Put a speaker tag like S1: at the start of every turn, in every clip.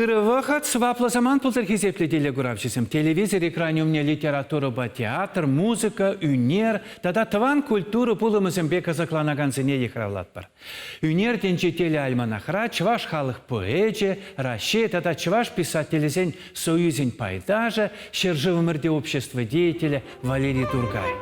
S1: Вахат свапла заман пултар хизепле деле гуравчисем. Телевизор, экраниумне литература ба театр, музыка, үнер, тада таван культура пулымызым бека закланаган зене ехравлатпар. Үнер денче телеальманахра, чваш халық поэже, раще, тада чваш писателезен союзень пайдажа, шерживы мырде общества деятеля Валерий Тургай.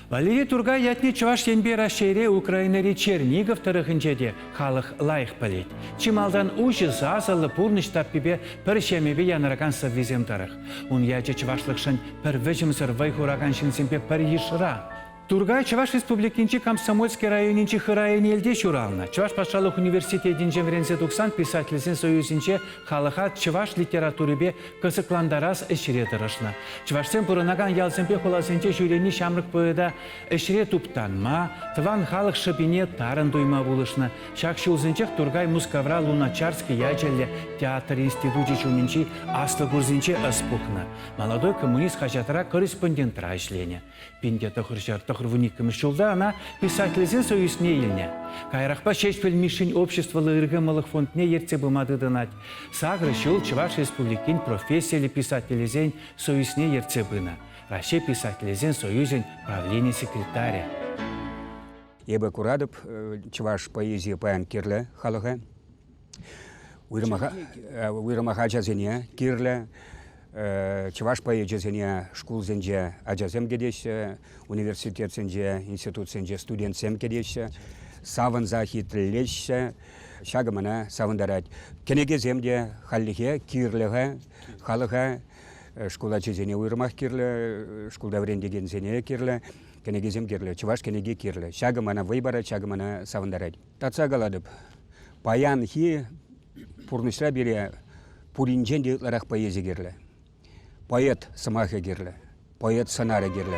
S1: Валерий Тургай ятне чуваш енбе расшире Украинари Чернигов тарыхынчеде халық лайық білет. Чималдан ужы зазалы пурныш таппебе пір шемебе яныраган саввизем тарых. Он яче чувашлықшын пір вежімсір вайхураган шинсемпе пір ешыра. Тургай Чуваш Республикинчи Комсомольский районинчи хырайын елде шурална. Чуваш пашалық университетинче врензе туксан писательсен союзинче халыха Чуваш литературыбе кысыкландарас эшире тырышна. Чувашсен пурынаган ялсенпе холасенче жюрени шамрык поэда эшире туптанма, тван халық шыбине тарын дуйма булышна. Шакши узынчех Тургай Мускавра Луначарский ячелле театр институти чуминчи асты гурзинче ыспухна. Молодой коммунист хачатыра корреспондентра ишлене. Пинде тохыршар тохырвуниккім жылда ана писательзен союзне елне. Кайрақпа шешпел мишень общества лыргымылық фондне ерце бумады дынать. Сагры шул Чуваш Республикин профессияли писательзен союзне ерце бына. Раще писательзен союзен правление секретаря.
S2: Ебе Курадып, Чуваш поэзия паян кирле халыға. Уйрымаға жазене кирле. Чуваш поэзиясене школ зенже ажазем кедеші, университет зенже, институт зенже студентсем кедеші, савын захитлеші, шагымына савындарад. Кенеге земде халлиге, кирліге, халыға, школа чезене уйрымақ кирлі, школда врендеген зене кирлі, кенеге зем кирлі, Чуваш кенеге кирлі. Шагымына вайбара, шагымына савындарад. Татса галадып, паян хи пурнышра бере пуринжен дейтларақ поэзия кирлі. Поэт самаха кирлі, поэт санара кирлі.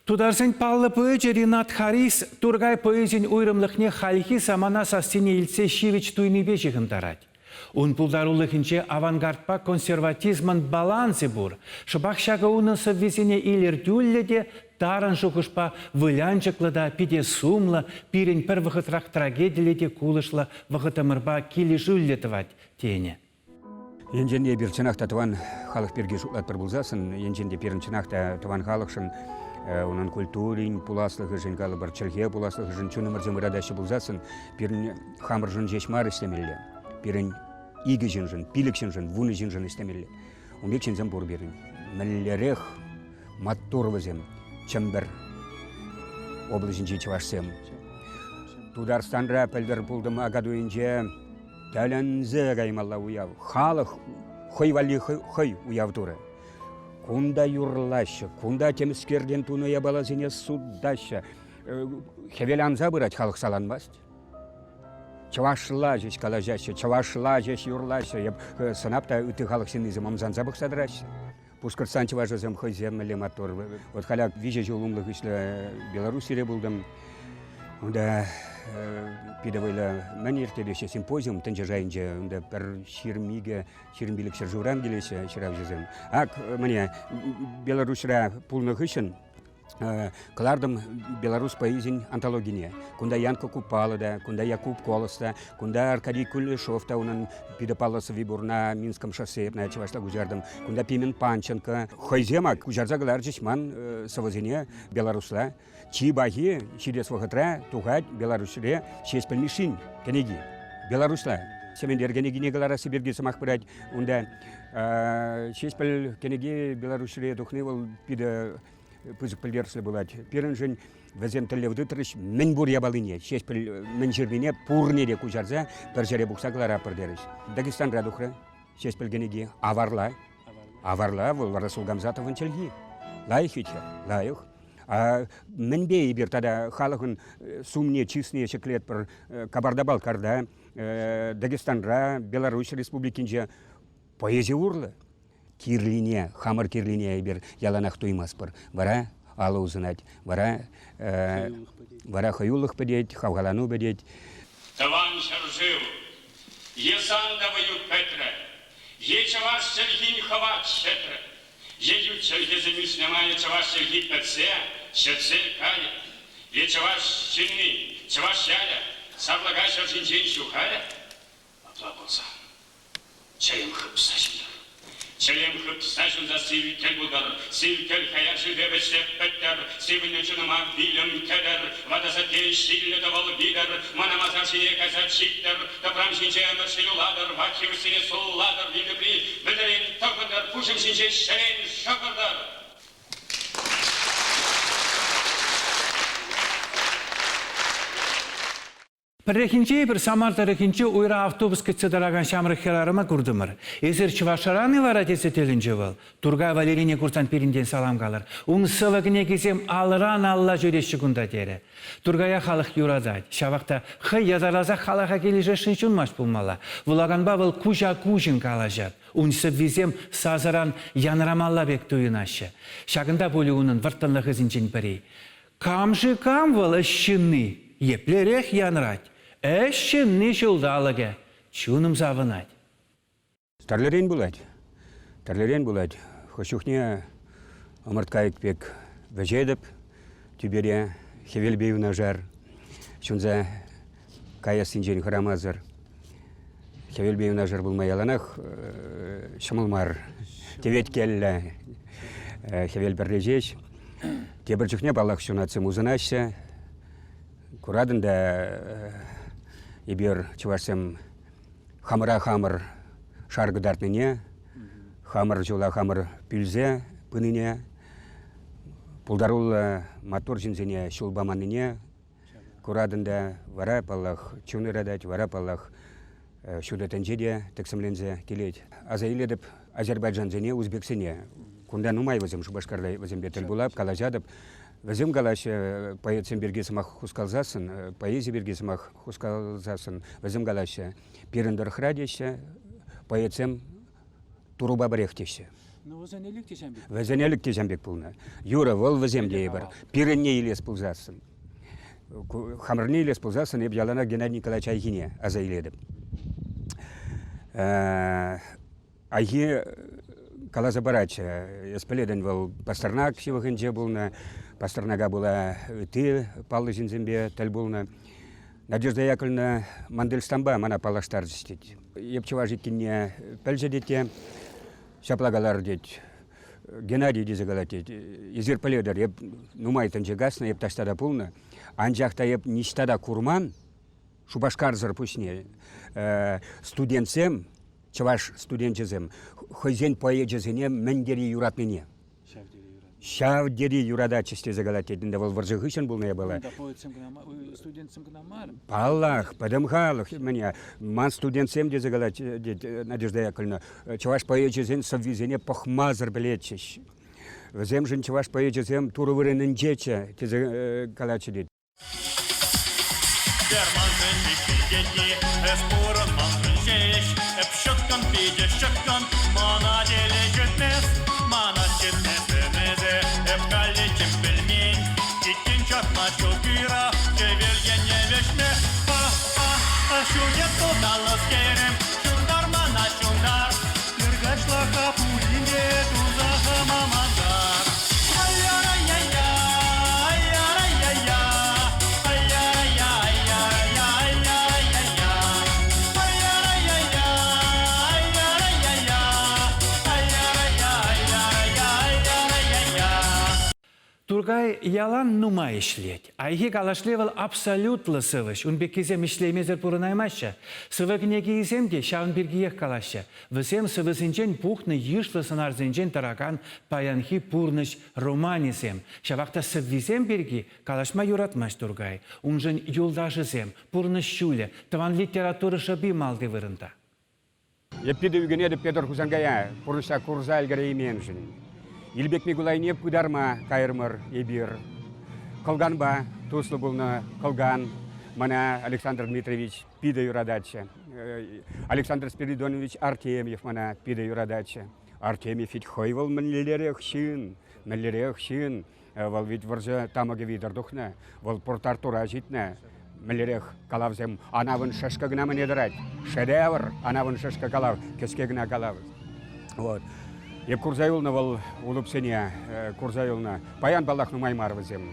S1: Тударсен паллы поэжі Ринат Харис Тургай поэзин уйрымлықне халихи самана састине илсе шивич туйны бежігін тарать. Он пулдарулыхынче авангардпа консерватизман балансы бур. Шыбақ шага уны соввезене илер дюлледе таран шухышпа вылянчыклыда пиде сумла, пирень пір вғытрак трагедияледе кулышла вғытымырба кили жүллетывать тене.
S2: Енженде бір чынақта туан халық берге шуклат бір бұлзасын, енженде бірін чынақта туан халықшын onun kulturin pulaslығы жын калы бір чырге пуласлығы жын чунымырзым ырадашы бұлзасын, бірін хамыр жын жешмар істемелі, бірін игі жын, пилік жын, вуны жын істемелі. Умек жынзым бұр бірін. Мәллерек маттурвызым, чымбір облыжын жечвашсым. Тударстанра пәлдір пулдым агадуынже тәлінзі ғаймалла уяв. Халық хойвали хой уяв туры. Кунда юрлашы, кунда теміскерден туны ябалазыне суддашы. Хевелянза бұрат халық саланбаст. Чавашла жеш калажашы, чавашла жеш юрлашы. Сынапта үті халық сенізім амзанза бұқсадырашы. Пускырсан чавашызым хойземмелі мотор. Вот халяк виже жолумлық үшлі Беларусире бұлдым. Онда педавайлы мән ертелеші симпозиум тінже жайынже, онда бір шерімбілік шыржуран келеші шырав жызым. Ак, мәне, Беларусьра пулнық үшін кылардым Беларусь поэзин антологине. Кунда Янка Купалыда, кунда Якуб Колоста, кунда Аркадий Кулешовта, унын пидапаласы вибурна Минском шоссе, на Чавашла гужардым, кунда Пимен Панченко. Хойземак гужарза галар жешман савазине Беларусла. Чибахи, через вахатра, тугать Беларусьре, шесть пельмишин, кенеги. Беларусла. Семендер кенеги не галара сибирги самах брать, унда шесть пель кенеги Беларусьре тухнывал пида пызык пілдерсілі болады. Перін жын вәзен тілевді тұрыш мен бұр ябалыне, шеш піл мен жербене пұрнеде күжарза, бір жере бұқса қылар апыр дәріш. Дагестан радухры, шеш пілгенеге аварла, бұл Расул Гамзатовын челги. Лайық вече, лайық. Мен бей бір тада халығын сумне, чисне шеклет бір Кабарда-Балкарда, Дагестанра, Беларусь Республикинже поэзия урлы. кирлине, хамыр кирлине бер яланах туймаспыр. Вара алы узынать, вара хаюлых подеть, хавгалану подеть.
S3: Таван жив, езан даваю Петре, чаваш сельгин хават щетре, ю сельги земюсь немає чаваш сельги пеце, щецель кая, чаваш чинни, чаваш яля, савлагаша жинжин шухая, аплапоса, чаем хыпсашын. Çelem hıp saçında sivkel budar, sivkel hayatı bebeste petter, sivine çınıma bilim keder, vadasa teşille davalı gider, manamazar şeye kazat şitter, tapram şince ömür şiluladır, vakir seni solladır, bilibri, bederin takıdır, puşum şince şeren şakırdır.
S1: Перехинче бір самартарыхинче уйра автобус кетседараган шамрыхерарыма курдымыр. Эзер чывашараны вара тесетелінче был. Турга Валерине курсан перинден салам қалыр. Уң сывыгіне кезем алыран алла жөреші күнда тере. Тургая халық юрадать. Шавақта хы язараза халаха кележе шынчун маш пулмала. Вулаганба был кужа кужин калажат. Унсы визем сазаран янрамалла бек туйынашы. Шагында болы унын выртынлы хызинчен бірей. Камжы кам выл ышшынны. Еплерех янрать. Әшшінні жылдалыға, чуным завынать.
S2: Тарлерен булать. Хошухне омырткайык пек вәжедіп, түбере хевелбеуна жар. Шунза кая синжен храмазыр. Хевелбеуна жар булмай аланах, шымылмар. Тевет келі хевел бірлежеш. Тебір жүхне балақ шунатсы музынашы. Курадында ебер чувашсем хамыр шаргыдартныне, хамыр жула хамыр пүлзе пыныне, пулдарула мотор жинзене шулбаманыне, курадында вара паллах чунырадать, вара паллах шудатанжеде тексімлензе келет. Азайледіп Азербайджанзене, Узбексене, кунда нумай вазым шубашкарлай вазым бетел булап, калажадып, вазым галаш поэтсем бергесымах хускалзасын, поэзия бергесымах хускалзасын, вазым галаш пирендер храдеше, поэтсем туруба барехтеше. Вазенелік тежамбек пулна. Юра вол вазем дейбір, пиренне елес пулзасын. Хамырне елес пулзасын, еб ялана Геннадий Николаевич Айгине азайледіп. Айги калаза барача, еспеледен вол Пастернак сивахынже булна, Пастернага була ты палы жинзембе тәл булна. Надежда Яковлевна Мандельстамба мана палаштар жистет. Епчева житкенне пәлжедете, шаплагалар дет, Геннадий дезагалатет, езер паледар, еп нумайтын жегасна, еп таштада пулна, анжақта еп ништада курман, шубашкарзыр пусне, студентсем, чаваш студентчезем, хозяин поэджезене мендери юратныне. Шав дери юрада чисте загалатет, да вол варжыгышын булная была. Паллах, падамхалах, меня ман студентсем де загалатет, Надежда Яковлевна, чаваш поэджезен соввизене пахмазар блечеш. Земжен чаваш поэджезем турувырынын жече, те загалатет.
S1: Тургай ялан нума ишлет. Айги калашлевал абсолютно сывыш. Он бекизем ишлемезер пурынаймаша. Сывыгне киземде шаун биргиех калаша. Высем сывысынчен пухны йышлы сынарзынчен таракан паянхи пурныш романисем. Шавахта сыввизем бирги калашма юратмаш тургай. Унжен юлдашызем, пурныш шуле, таван литературы шаби малды вырында.
S2: Епиде үгенеді Петр Хузангая, пурныша курзаль гарейменжін. Илбек Мигулайне пударма кайырмыр ебир. Колганба, туслы булны колган. Мана Александр Дмитриевич пиде юрадача. Александр Спиридонович Артемьев мана пиде юрадача. Артемий фит хойвал миллерех шин, вал вид варжа тамаге видар духна, вал портар тура житна, миллерех калавзем, анавын шашка гна мне драть, шедевр, анавын шашка калав, кеске гна калав. Вот. Еп курзаюлна вал улупсене, курзаюлна, паян балах нумаймар вазем.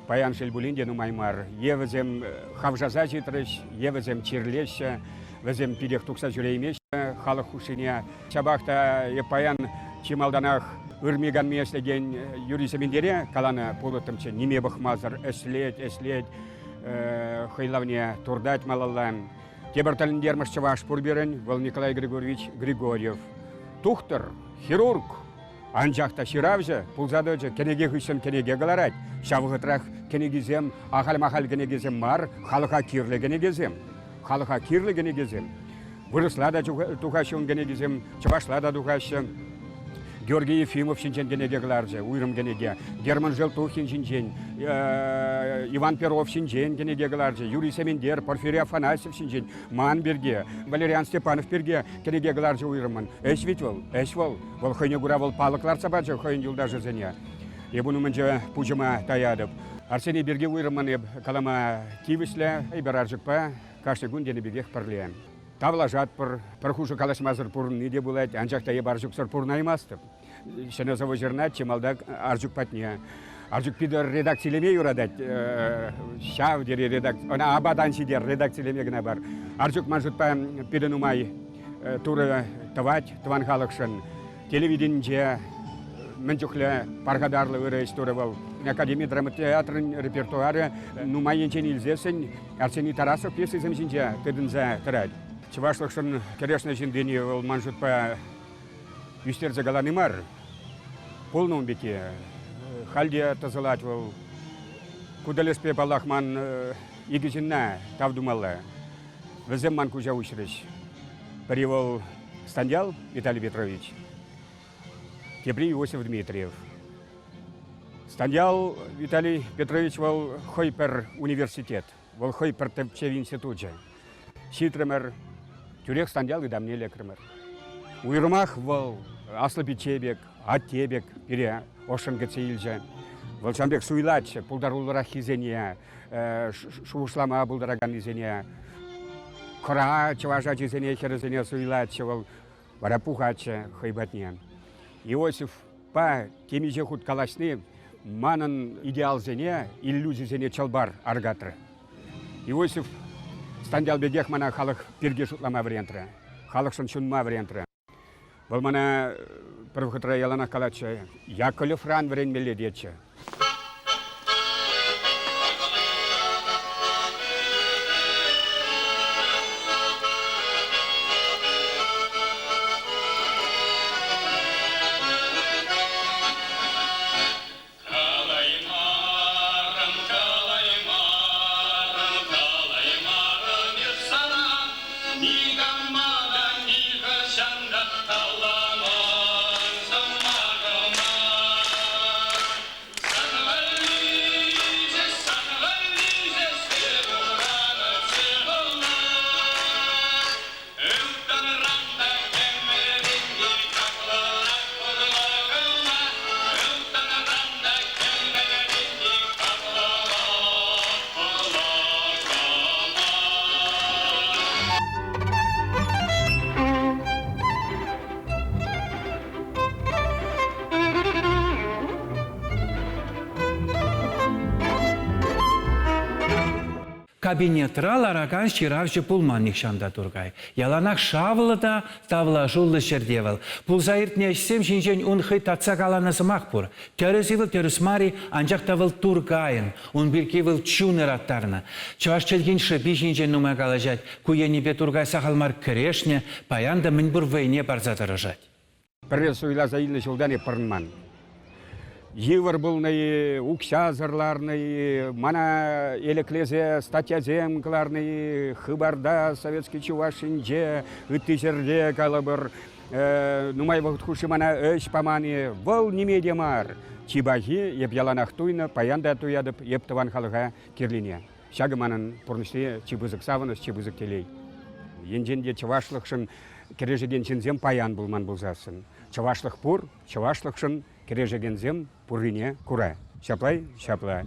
S2: Паян шельбулинде нумаймар, евазем хавжаза житрыш, евазем чирлеща, вазем пидех тукса жюреймеща, халық хушине, чабахта епаян чималданах үрмеган меслеген юрисемендере, калана полутымче неме бахмазар, эслет, хайлавне турдать малалан. Теберталендер машчаваш пурберен, вал Николай Григорьевич Григорьев. Тухтар, хирург, анжақта ширавжы, пулзадыжы, кенеге хүшін кенеге галарать. Шавғытрах кенегезем, ахал-махал кенегезем мар, халыға кирлі кенегезем. Вырыслада тухашын кенегезем, чавашлада тухашын. Георгий Ефимов шинчен кенеге галаржы, уйрым кенеге. Герман Желтухин шинчен, Иван Перов шинчен кенеге галаржы, Юрий Семендер, Порфирий Афанасьев шинчен, Манберге, Валериан Степанов перге кенеге галаржы уйрымын. Вол хойне гура вол палыклар сабаджы, хойн юлдажы зене. Ебуну мэнже пужыма таядып. Арсений берге уйрымын калама кивіслі, айбараржықпа, кашты гун дене бегех парлеем. Тавлажат пархушу калашмазыр пурн неде булать, анжақта ебаржықсыр пурн аймастып. Шенозово жернат, чемалдак аржук патне. Аржук пидер редакциялеме юрадать, шав дере редакция, она абадан сидер редакциялеме гна бар. Аржук манжутпа пиденумай туры тавать, тван халықшын. Телевиденже мэнчухле паргадарлы выры исторывал. Академия драматеатрын репертуары нумай енчен илзесін, Арсений Тарасов пьесы замсинче тыдынза тырать. Чывашлықшын керешна жиндени ол манжутпа юстерзе галаны мар. Полном беке, халде тазылать вол. Кудалеспе балахман игізінна тавдумалла. Візем ман кужа учрыш. Привол Стандял Виталий Петрович. Кепри Иосиф Дмитриев. Стандял Виталий Петрович вол хойпер университет, вол хойпер тепчев институт. Ситремер, тюрех Стандял и дамне лекремер. Уйрмах вол аслапичебек, аттебек, пере ошенгецеилже. Волчамбек суйлач, пулдарулрах хизения, шушлама булдараган изения. Кора чаважа чизения херезения суйлач, вол варапухача хойбатнен. Иосиф па темиже худ калашны, манан идеал зене, иллюзий зене чалбар аргатры. Иосиф Стандял бегех мана халық перге шутлама вариантры, халық шыншунма вариантры. Бұл мана пырвхытра ялана калачы, Яковлев ран варен меледечі.
S1: Кабинетра лараган ширавжы пулманник шанда тургай. Яланах шавлы да тавла жуллы жердевал. Пулзаиртне сем шинжен унхы татса каланы сымақпур. Терезивыл тересмари анжақ тавыл тургайын. Он биркивыл чуны раттарны. Чаваш челген шыпи шинжен нума калажать. Куенебе тургай сахалмар керешне, паянда мінбур войне барзатырыжать.
S2: Пресс уйла заилы жылдане пырнман. Евр был на уксязарларный, мана элеклезе статьязем кларный, хыбарда советский чувашинже, ыттыжерде калабыр, нумай вахтхуши мана эш памани, вол немедемар. Чибахи еп яланах туйна, паянда туядып, еп таван халыға кирлине. Шагы манын пурныште чибызык савыныс, чибызык телей. Енженде чывашлықшын кережеден чензем паян булман булзасын. Чавашлық пур, чавашлықшын кережегензем пуррине кура. Шаплай, шапла.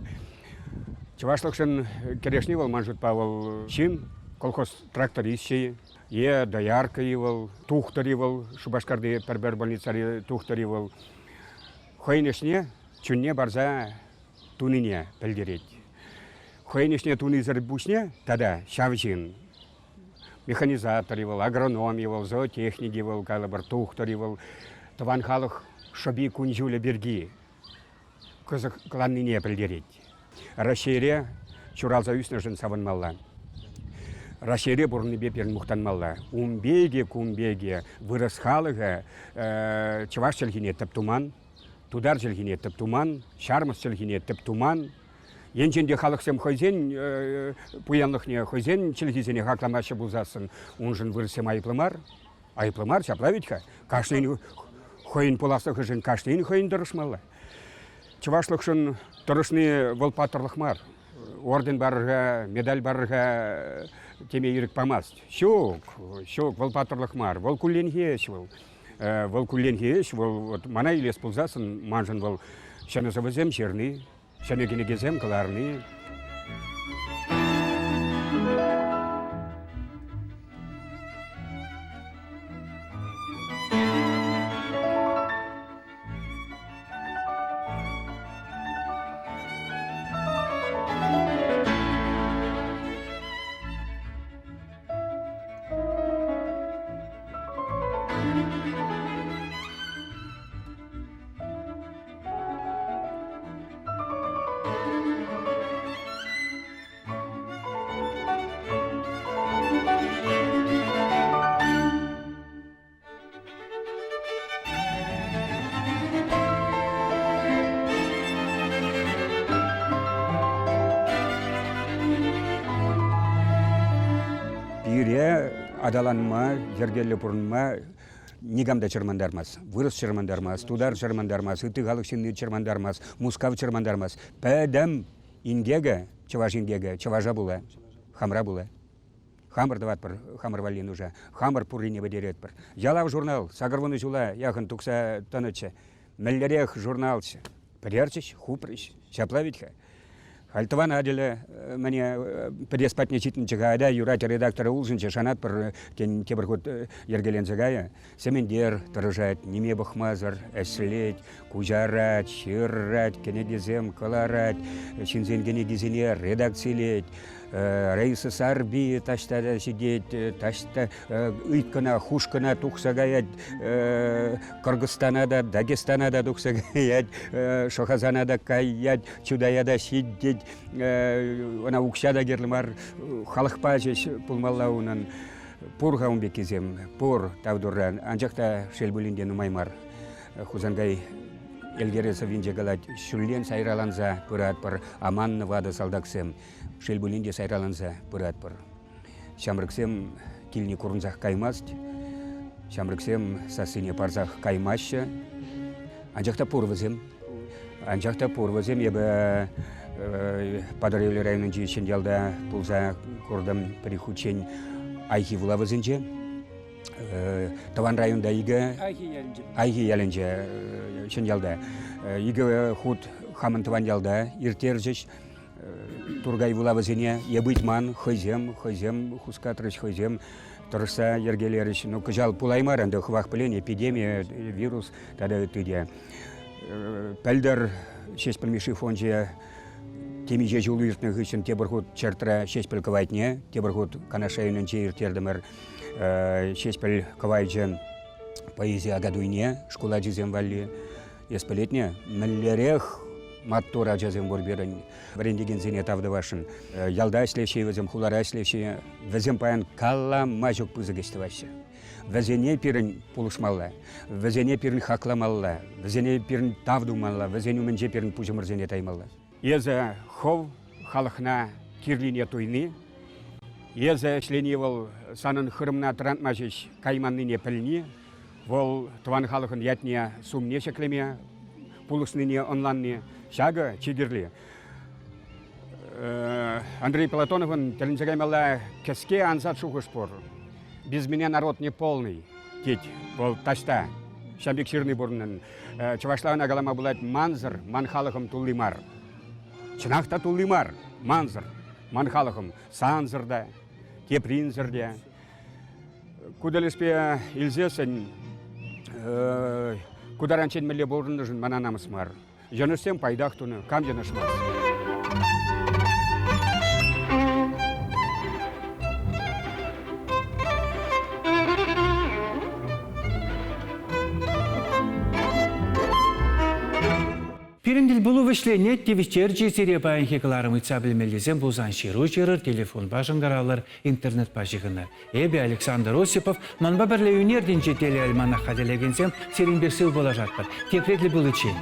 S2: Чавашлықшын керешни вол манжут павыл чин, колхоз трактористчей, доярка евол, тухтар евол, Шубашкарды пербер больницари тухтар евол. Хойнешне чунне барза тунине пелдереть. Хойнешне туни зарбушне, тогда шавжин. Механизатор евол, агроном евол, зоотехник евол, калабар тухтар евол. Таван халық шоби кунжуля берги. Кызык кланнине пелдереть. Рашере чуралза үснежін савынмалла. Рашере бұрны беперін мұқтанмалла. Умбеге, кумбеге, вырыс халыға чаваш челгіне тіп туман, тудар челгіне тіп туман, шармыс челгіне тіп туман. Енченде халықсем хойзен, пуянлықне хойзен челгізене хақламашы бұлзасын. Унжын вырысем айыплымар. Айыплымар, шаплавитха. Каштейн хойын пуластықы жын каштейн хойын дұрышмалла. Чавашлықшын тұрышны волпатырлық мар. Орден барыға, медаль барыға теме ерік памаст. Шок, волпатырлық мар. Вол кулленхеш вол. Вол кулленхеш вол мана илес пулзасын манжын вол шаны завызем черны, шаны генегезем кыларны. Адаланма, жергелі бұрынма, негамда чырмандармас, вырыс чырмандармас, тудар чырмандармас, ытығалықшынны чырмандармас, мускав чырмандармас. Пәдім ингеге, чаваш ингеге, чаважа була, хамра була. Хамыр дават бір, хамыр валин уже, хамыр пуррине бедерет бір. Жалав журнал, сағырвыны жула, яғын тұқса тынычы, мәллерех журналчы, пірерчіш, хупрыш, шаплавитха. Альтыван аделе мне преспатне читнчыгайда юрать редактора улжынчы шанат бір тебір ход ергелензігая. Семендер тұрыжат, неме бұқмазыр, әсілет, кужарат, шыррат, кенедезем, каларат, шинзен кенедезене редакциялет, рейсы сарби таштада сидеть, ташта ыйткана, хушкана тухсагаят, Кыргызстанада, Дагестанада тухсагаят, Шохазанада каят, чудаяда сидеть, она укшада герлмар, халықпа жеш пулмаллауынан, пурға умбекезем, пур тавдурран, анжақта шелбулинден умаймар, хузангай Элгересов инжегалат шүллен сайраланза пырат пыр, аманны вады салдаксем, шелбулинде сайраланза пырат пыр. Шамрыксем килни курынзах каймаст, шамрыксем сасыне парзах каймашы, анжақта пурвызем, ебі Падаревлі районын жиешен ялда пулза курдым прихучень айхи вулавызынже, Таван районда игі айхи ялынже шен ялда. Игі худ хамын таван ялда иртер жеш тургай вулавызыне ебытман хойзем, хускатрыш хойзем, тұрса ергелеріш. Ну, күжал пулаймар, анды хвах пілен, эпидемия, вирус, тада түде. Пәлдер шеш пілмеші фонже темеже жолу иртінің үшін тебір чертра шеш піл кывайтне, тебір канашайының же иртердімір шеш піл кывайджен поэзия агадуйне, школа жезем валли, еспілетне, мүллерех маттура жезем борберін, варендеген зене тавды вашын. Ялда әслеші, візем хулара әслеші, візем паян калла мажук пызыгесті вашы. Візене пирін пулышмалла, візене пирін хақламалла, візене пирін тавдумалла, візене мінже пирін пужымырзене таймалла. Езі хов халықна кирлине туйны, езі әшлене ол санын хырымна трантмажыш кайманныне піліне, ол туан халықын ятне сумне шеклеме, пулышныне онланне, шағы чигірлі. Андрей Платоновын тілінжігаймалла кәске ансат шуғыш пор. Без меня народ не полный, теть, бол ташта, Шамбек ширный бурнын. Чавашлаған агалама булат манзыр, ман халықым туллимар. Чынақта туллимар, манзыр, ман халықым санзырда, тепринзырда. Кудалеспе илзесен, кударанчен меле борындыжын мананамыз мар. Жаныстен пайдақ туны, кам жанышмаз.
S1: Пирендил булу вишлене тивичер жесере байын хекаларым итса білмелізен бұлзан шеру жерір, телефон башынгаралар, интернет башығынар. Эбе Александр Осипов, манба бірле үнерден жетелі әлмана қаделегенсем, серін бір сыл бола жатпар. Тепретлі бұл үшін.